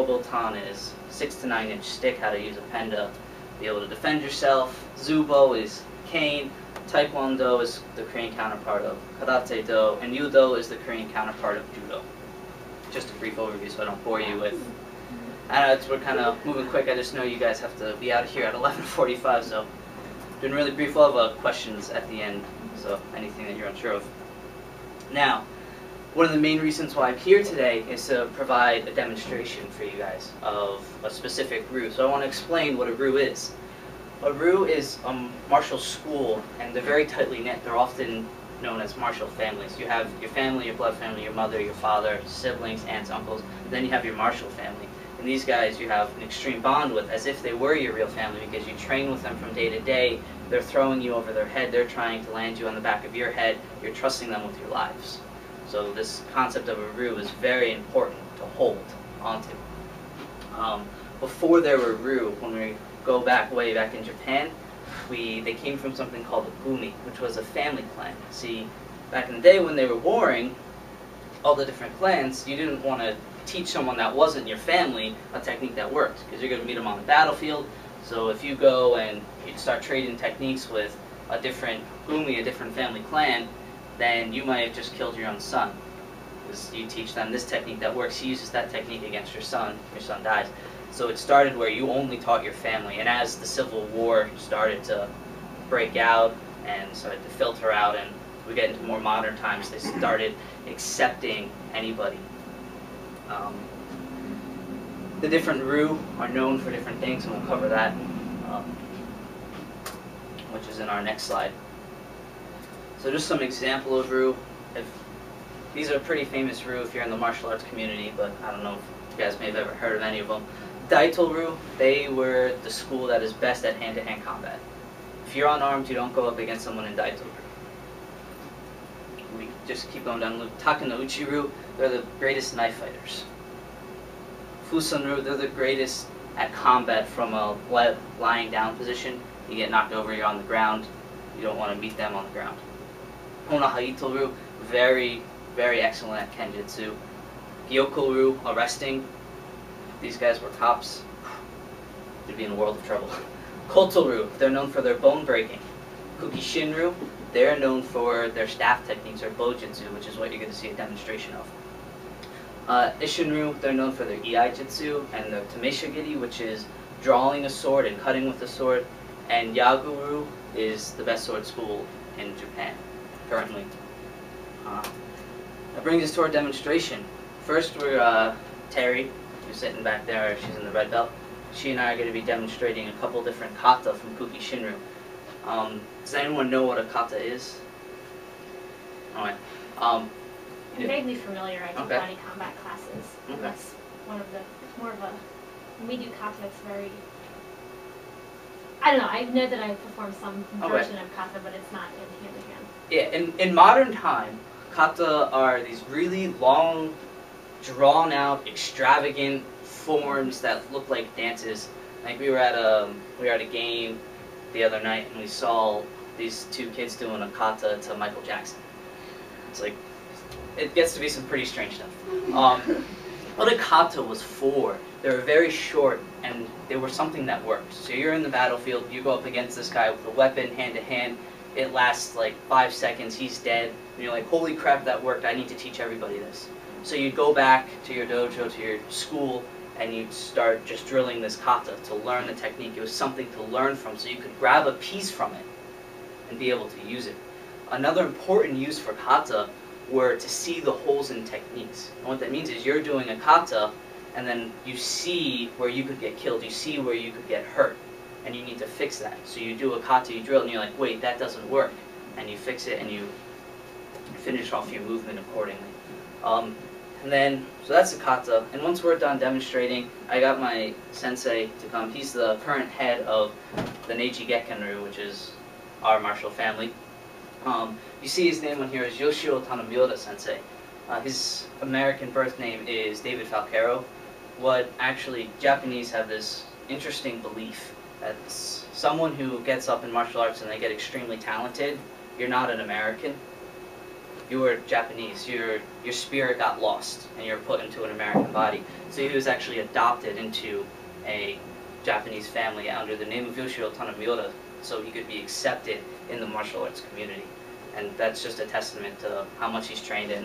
Kobotan is 6 to 9 inch stick, how to use a pen to be able to defend yourself. Zubo is cane. Taekwondo is the Korean counterpart of Karate Do, and Judo is the Korean counterpart of Judo. Just a brief overview so I don't bore you with. I know we're kind of moving quick. I just know you guys have to be out of here at 11:45, so been really brief. We'll have questions at the end, so anything that you're unsure of. Now, one of the main reasons why I'm here today is to provide a demonstration for you guys of a specific Ryu. So I want to explain what a Ryu is. A Ryu is a martial school, and they're very tightly knit. They're often known as martial families. You have your family, your blood family, your mother, your father, siblings, aunts, uncles, and then you have your martial family. And these guys you have an extreme bond with, as if they were your real family, because you train with them from day to day. They're throwing you over their head. They're trying to land you on the back of your head. You're trusting them with your lives. So this concept of a Ryu is very important to hold onto. Before there were Ryu, when we go back way back in Japan, they came from something called a gumi, which was a family clan. See, back in the day when they were warring, all the different clans, you didn't want to teach someone that wasn't your family a technique that worked, because you're going to meet them on the battlefield. So if you go and you start trading techniques with a different gumi, a different family clan, then you might have just killed your own son. Because you teach them this technique that works, he uses that technique against your son dies. So it started where you only taught your family, and as the Civil War started to break out and started to filter out, and we get into more modern times, they started accepting anybody. The different Ryu are known for different things, and we'll cover that, which is in our next slide. So just some example of Ryu. These are pretty famous Ryu if you're in the martial arts community, but I don't know if you guys may have ever heard of any of them. Daito Ryu, they were the school that is best at hand-to-hand combat. If you're unarmed, you don't go up against someone in Daito Ryu. We just keep going down. Takenouchi Ryu, they're the greatest knife fighters. Fusan Ryu, they're the greatest at combat from a lying down position. You get knocked over, you're on the ground. You don't want to meet them on the ground. Honahaito Ryu, very, very excellent at kenjutsu. Gyoko Ryu, arresting. These guys were cops. They'd be in a world of trouble. Koto Ryu, they're known for their bone breaking. Kukishin Ryu, they're known for their staff techniques, or bojutsu, which is what you're going to see a demonstration of. Ishin Ryu, they're known for their iai-jitsu and their tameshigiri, which is drawing a sword and cutting with the sword. And Yagu Ryu is the best sword school in Japan, currently. That brings us to our demonstration. First, we're Terry, who's sitting back there. She's in the red belt. She and I are going to be demonstrating a couple different kata from Kukishin Ryu. Does anyone know what a kata is? Alright. I'm vaguely familiar. I do okay. body combat classes. Okay. That's one of the, more of a, when we do kata, it's very, I don't know, I know that I perform some version of kata, but it's not in hand-to-hand. Yeah, in modern time, kata are these really long, drawn-out, extravagant forms that look like dances. Like we were at a game the other night, and we saw these two kids doing a kata to Michael Jackson. It's like, it gets to be some pretty strange stuff. What a kata was for, they were very short, and they were something that worked. So you're in the battlefield, you go up against this guy with a weapon, hand-to-hand, it lasts like 5 seconds, he's dead, and you're like, holy crap, that worked, I need to teach everybody this. So you'd go back to your dojo, to your school, and you'd start just drilling this kata to learn the technique. It was something to learn from, so you could grab a piece from it and be able to use it. Another important use for kata were to see the holes in techniques. And what that means is you're doing a kata, and then you see where you could get killed, you see where you could get hurt, and you need to fix that. So you do a kata, you drill, and you're like, wait, that doesn't work. And you fix it, and you finish off your movement accordingly. And then, so that's the kata, and once we're done demonstrating, I got my sensei to come. He's the current head of the Neji Gekken Ryu, which is our martial family. You see his name on here is Yoshio Tanomyoda Sensei. His American birth name is David Falcaro. What actually, Japanese have this interesting belief that someone who gets up in martial arts and they get extremely talented, you're not an American. you were Japanese, your spirit got lost and you're put into an American body. So he was actually adopted into a Japanese family under the name of Yoshiro Tanamiura, so he could be accepted in the martial arts community. And that's just a testament to how much he's trained in